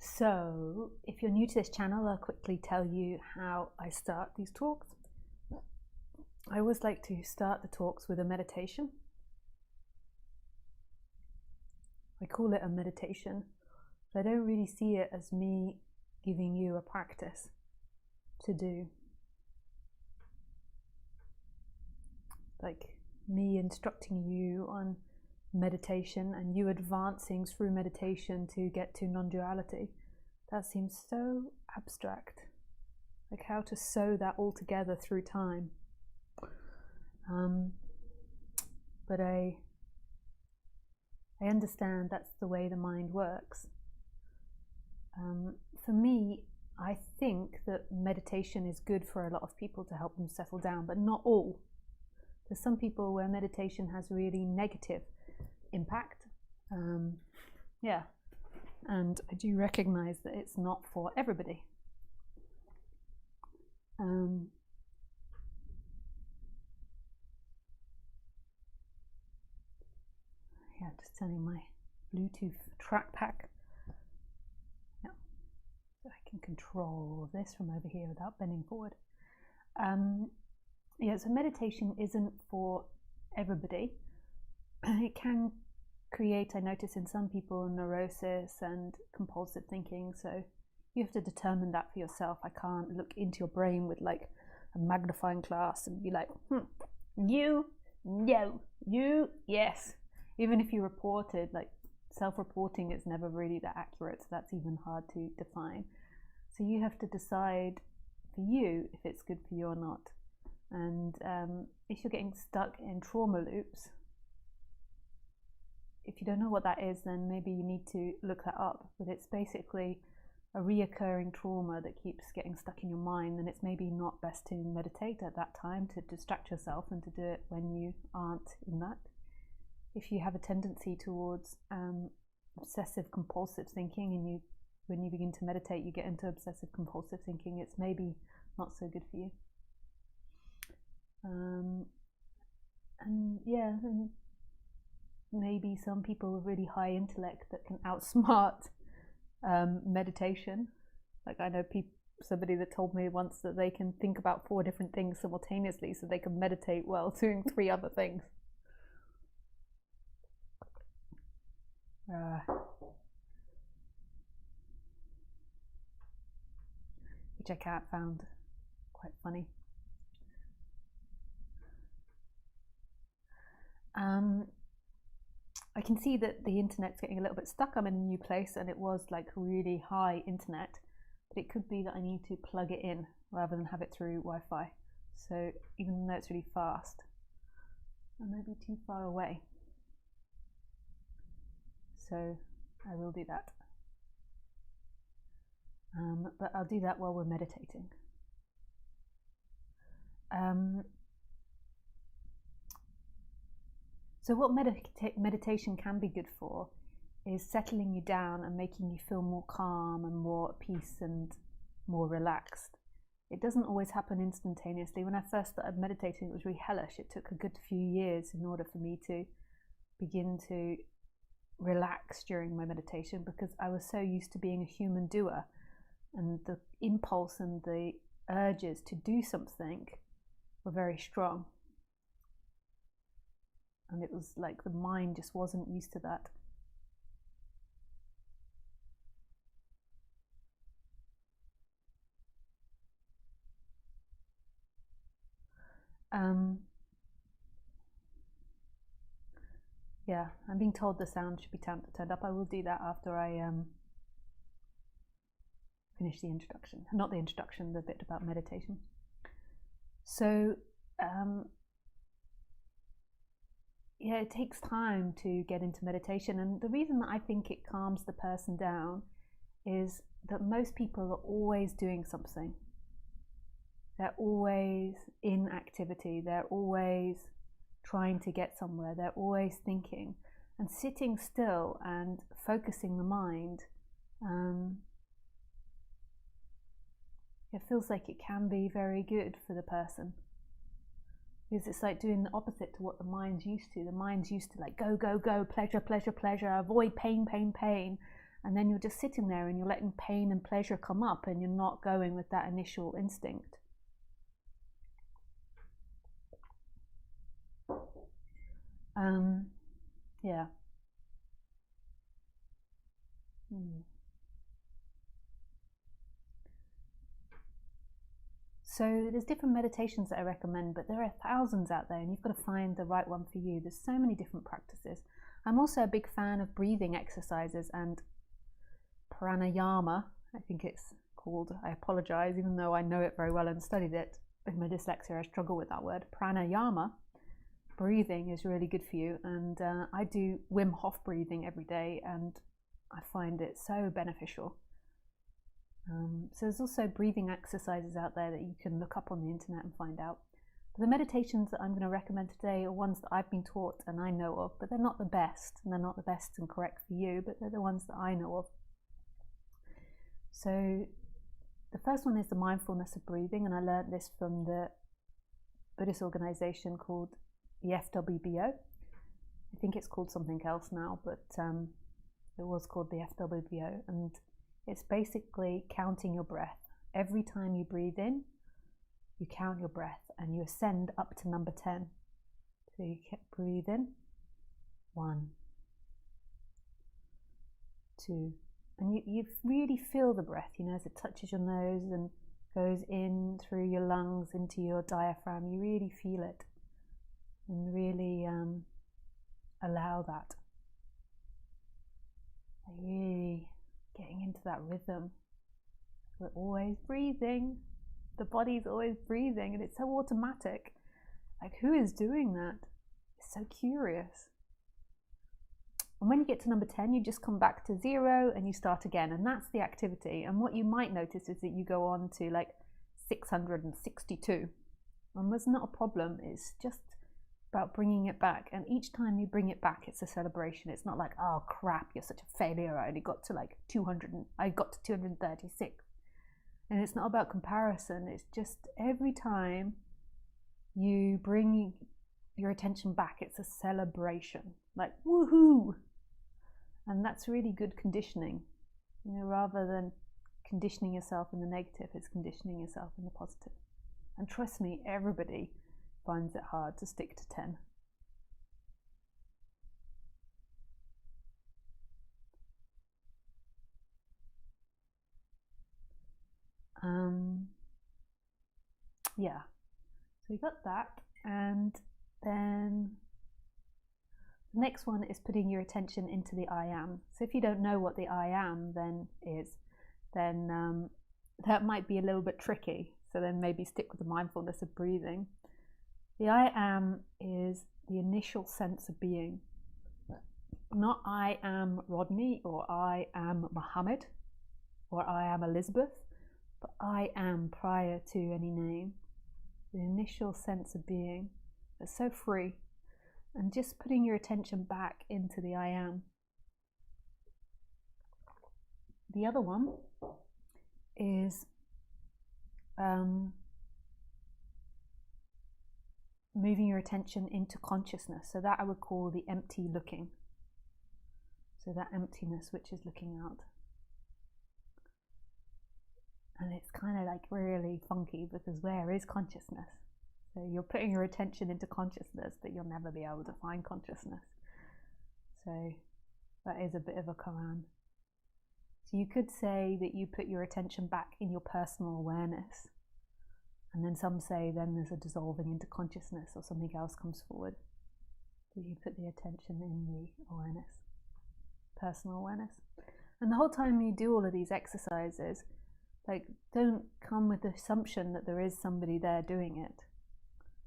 So, if you're new to this channel, I'll quickly tell you how I start these talks. I always like to start the talks with a meditation. I call it a meditation, but I don't really see it as me giving you a practice to do. Like me instructing you on meditation and you advancing through meditation to get to non-duality. That seems so abstract. Like how to sew that all together through time. But I understand that's the way the mind works. For me, I think that meditation is good for a lot of people to help them settle down, but not all. There's some people where meditation has really negative impact. And I do recognize that it's not for everybody. Just turning my Bluetooth track pack. Yeah, so I can control this from over here without bending forward. So meditation isn't for everybody. It can create, I notice in some people, neurosis and compulsive thinking, so you have to determine that for yourself. I can't look into your brain with like a magnifying glass and be like, you, no, you, yes. Even if you reported, like self-reporting is never really that accurate, so that's even hard to define. So you have to decide for you if it's good for you or not. And if you're getting stuck in trauma loops, if you don't know what that is, then maybe you need to look that up. But it's basically a reoccurring trauma that keeps getting stuck in your mind, and it's maybe not best to meditate at that time, to distract yourself and to do it when you aren't in that. If you have a tendency towards obsessive compulsive thinking, and when you begin to meditate you get into obsessive compulsive thinking, it's maybe not so good for you. And maybe some people with really high intellect that can outsmart meditation. Like I know somebody that told me once that they can think about 4 different things simultaneously, so they can meditate while doing 3 other things. Which I found quite funny. I can see that the internet's getting a little bit stuck. I'm in a new place and it was like really high internet, but it could be that I need to plug it in rather than have it through Wi-Fi. So even though it's really fast, I might be too far away. So I will do that. But I'll do that while we're meditating. So what meditation can be good for is settling you down and making you feel more calm and more at peace and more relaxed. It doesn't always happen instantaneously. When I first started meditating, it was really hellish. It took a good few years in order for me to begin to relax during my meditation, because I was so used to being a human doer, and the impulse and the urges to do something were very strong. And it was like the mind just wasn't used to that. I'm being told the sound should be turned up. I will do that after I finish the introduction. Not the introduction, the bit about meditation. So it takes time to get into meditation, and the reason that I think it calms the person down is that most people are always doing something. They're always in activity, they're always trying to get somewhere, they're always thinking, and sitting still and focusing the mind, it feels like it can be very good for the person. Because it's like doing the opposite to what the mind's used to. The mind's used to like go, go, go, pleasure, pleasure, pleasure, avoid pain, pain, pain. And then you're just sitting there and you're letting pain and pleasure come up, and you're not going with that initial instinct. Yeah. So there's different meditations that I recommend, but there are thousands out there, and you've got to find the right one for you. There's so many different practices. I'm also a big fan of breathing exercises and pranayama, I think it's called. I apologize, even though I know it very well and studied it. With my dyslexia, I struggle with that word. Pranayama, breathing, is really good for you. And I do Wim Hof breathing every day, and I find it so beneficial. So there's also breathing exercises out there that you can look up on the internet and find out. But the meditations that I'm going to recommend today are ones that I've been taught and I know of, but they're not the best, and they're not the best and correct for you, but they're the ones that I know of. So the first one is the Mindfulness of Breathing, and I learned this from the Buddhist organization called the FWBO. I think it's called something else now, but it was called the FWBO, and it's basically counting your breath. Every time you breathe in, you count your breath and you ascend up to number 10. So you breathe in, 1, 2, and you really feel the breath, as it touches your nose and goes in through your lungs into your diaphragm. You really feel it and really allow that. Really getting into that rhythm. We're always breathing. The body's always breathing, and it's so automatic. Like, who is doing that? It's so curious. And when you get to number 10, you just come back to 0 and you start again, and that's the activity. And what you might notice is that you go on to like 662, and that's not a problem. It's just about bringing it back, and each time you bring it back, it's a celebration. It's not like, oh crap, you're such a failure, I only got to like 200 and I got to 236. And it's not about comparison. It's just every time you bring your attention back, it's a celebration, like woohoo. And that's really good conditioning, rather than conditioning yourself in the negative, it's conditioning yourself in the positive. And trust me, everybody finds it hard to stick to 10. Yeah, so we got that, and then the next one is putting your attention into the I am. So if you don't know what the I am then is, then that might be a little bit tricky. So then maybe stick with the mindfulness of breathing. The I am is the initial sense of being. Not I am Rodney, or I am Muhammad, or I am Elizabeth, but I am prior to any name. The initial sense of being. It's so free. And just putting your attention back into the I am. The other one is moving your attention into consciousness. So that I would call the empty looking. So that emptiness which is looking out. And it's kind of like really funky, because where is consciousness? So you're putting your attention into consciousness, but you'll never be able to find consciousness. So that is a bit of a koan. So you could say that you put your attention back in your personal awareness. And then some say then there's a dissolving into consciousness, or something else comes forward. So you put the attention in the awareness, personal awareness. And the whole time you do all of these exercises, like, don't come with the assumption that there is somebody there doing it.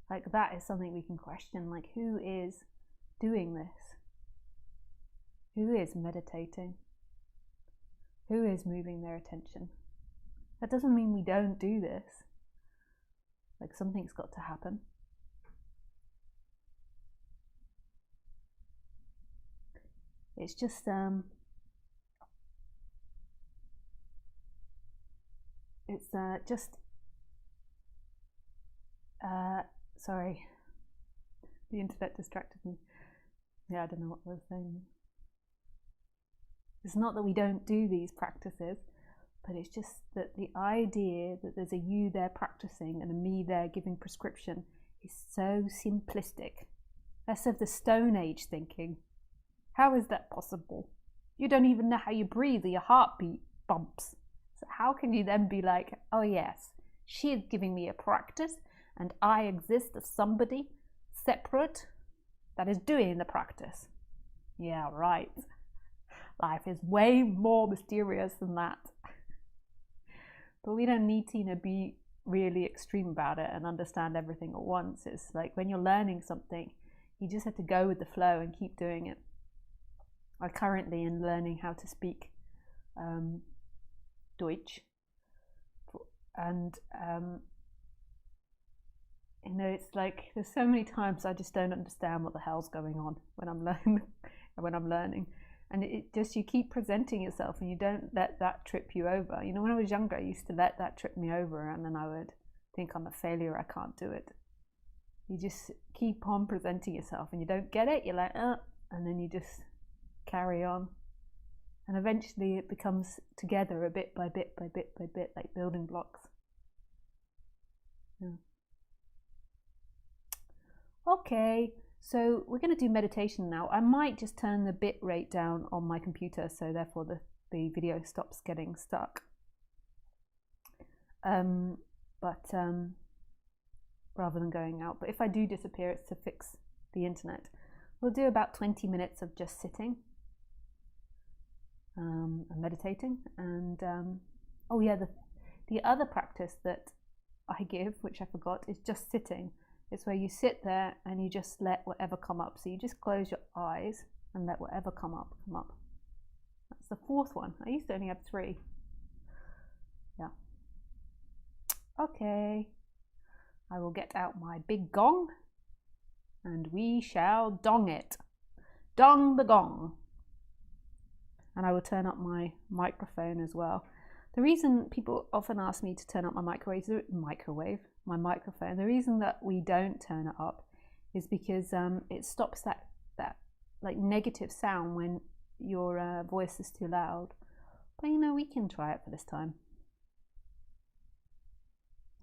Like, that is something we can question. Like, who is doing this? Who is meditating? Who is moving their attention? That doesn't mean we don't do this. Like, something's got to happen. It's just sorry, the internet distracted me. Yeah, I don't know what I was saying. It's not that we don't do these practices, but it's just that the idea that there's a you there practicing and a me there giving prescription is so simplistic. That's of the Stone Age thinking. How is that possible? You don't even know how you breathe, or your heartbeat bumps. So how can you then be like, oh yes, she is giving me a practice and I exist as somebody separate that is doing the practice? Yeah, right. Life is way more mysterious than that. But we don't need to, be really extreme about it and understand everything at once. It's like when you're learning something, you just have to go with the flow and keep doing it. I currently am learning how to speak Deutsch, and it's like there's so many times I just don't understand what the hell's going on when I'm learning. And it just, you keep presenting yourself and you don't let that trip you over. When I was younger, I used to let that trip me over, and then I would think I'm a failure, I can't do it. You just keep on presenting yourself and you don't get it, you're like, and then you just carry on. And eventually it becomes together, a bit by bit by bit by bit, like building blocks. Yeah. Okay, so we're going to do meditation now. I might just turn the bit rate down on my computer, so therefore the video stops getting stuck. Rather than going out. But if I do disappear, it's to fix the internet. We'll do about 20 minutes of just sitting and meditating. And oh yeah, the other practice that I give, which I forgot, is just sitting. It's where you sit there and you just let whatever come up. So you just close your eyes and let whatever come up, come up. That's the fourth one. I used to only have 3. Yeah. Okay. I will get out my big gong and we shall dong it. Dong the gong. And I will turn up my microphone as well. The reason people often ask me to turn up my microphone, the reason that we don't turn it up is because it stops that like negative sound when your voice is too loud. But we can try it for this time.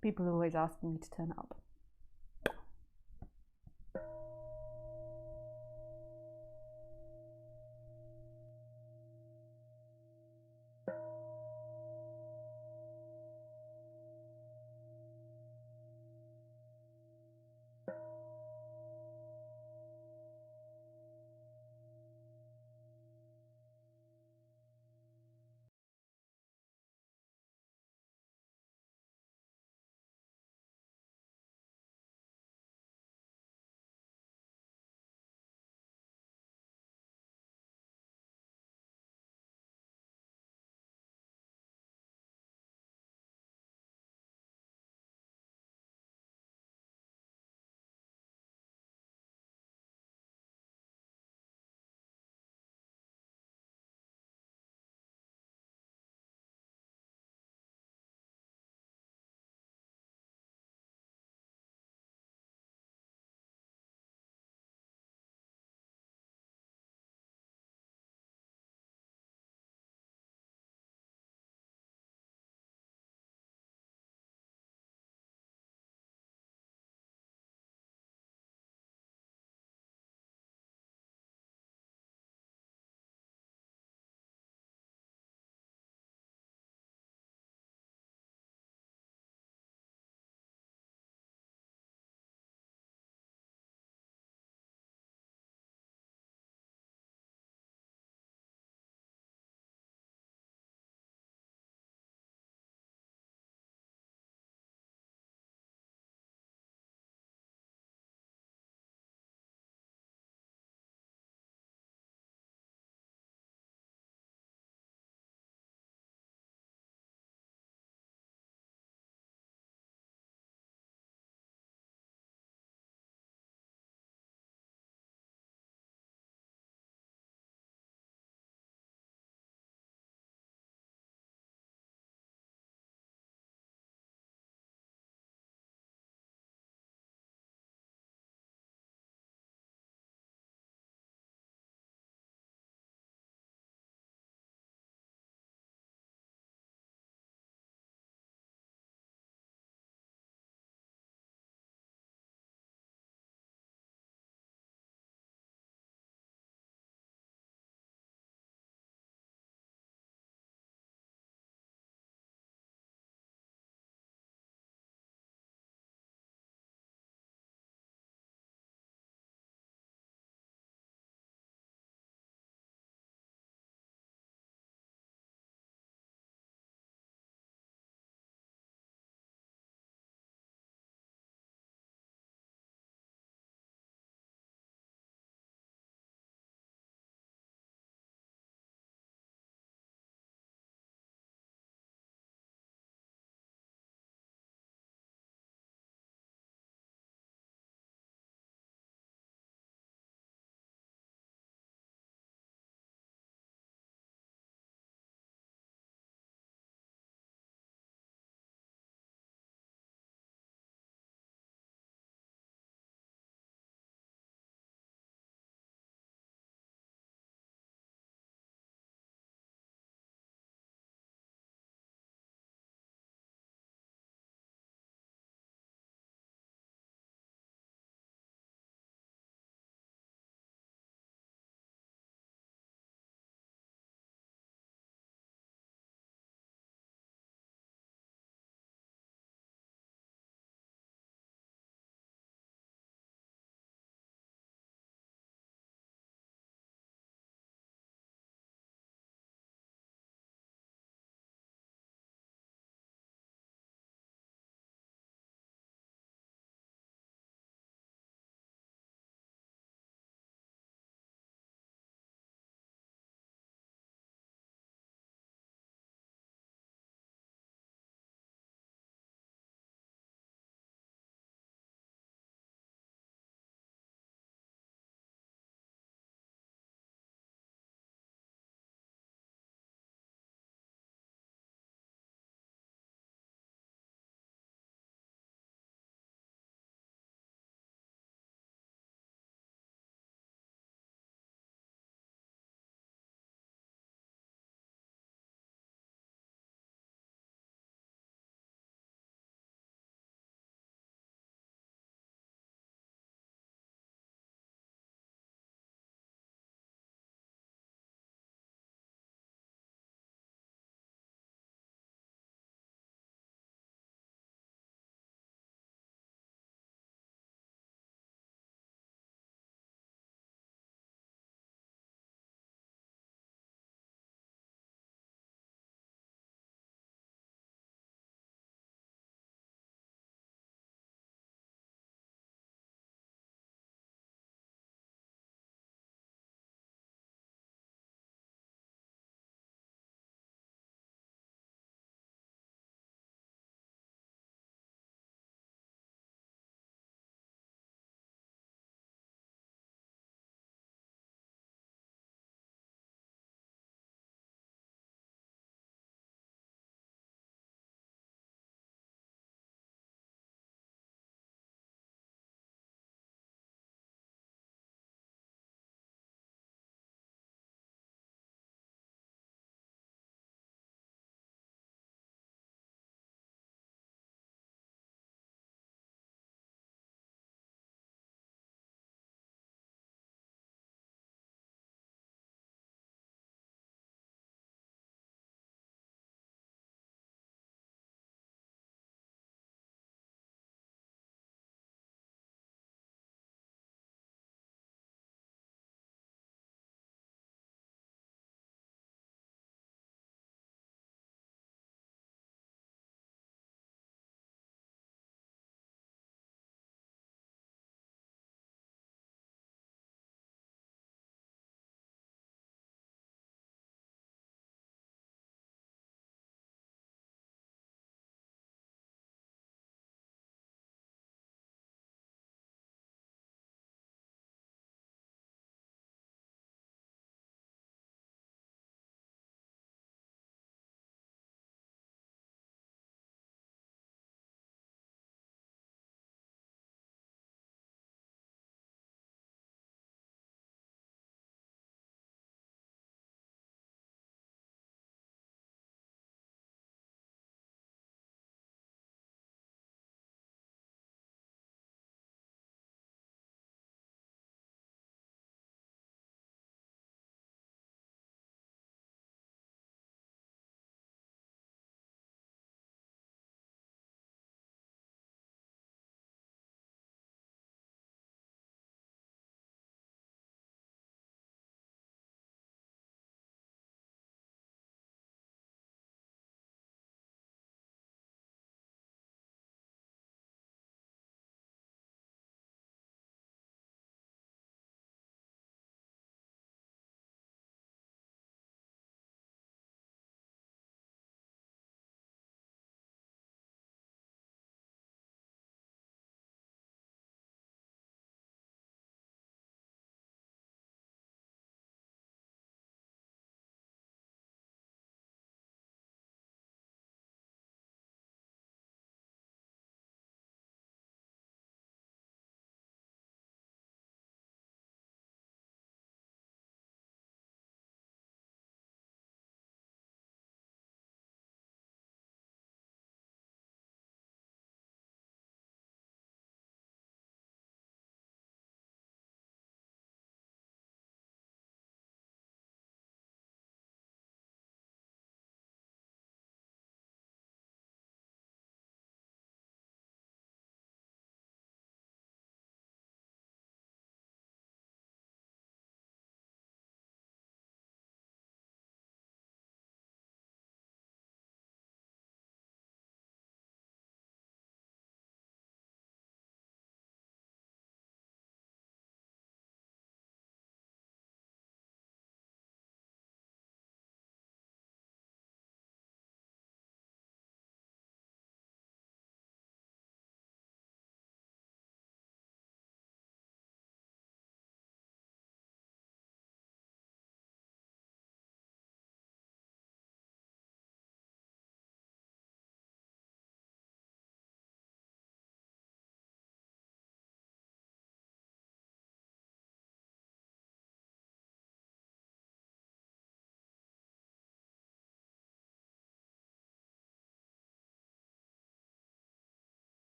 People are always asking me to turn it up.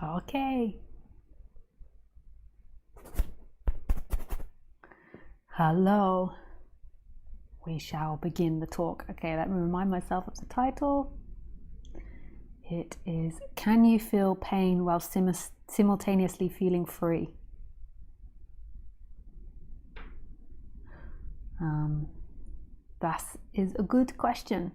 Okay. Hello. We shall begin the talk. Okay, let me remind myself of the title. It is, Can You Feel Pain While Simultaneously Feeling Free? That is a good question.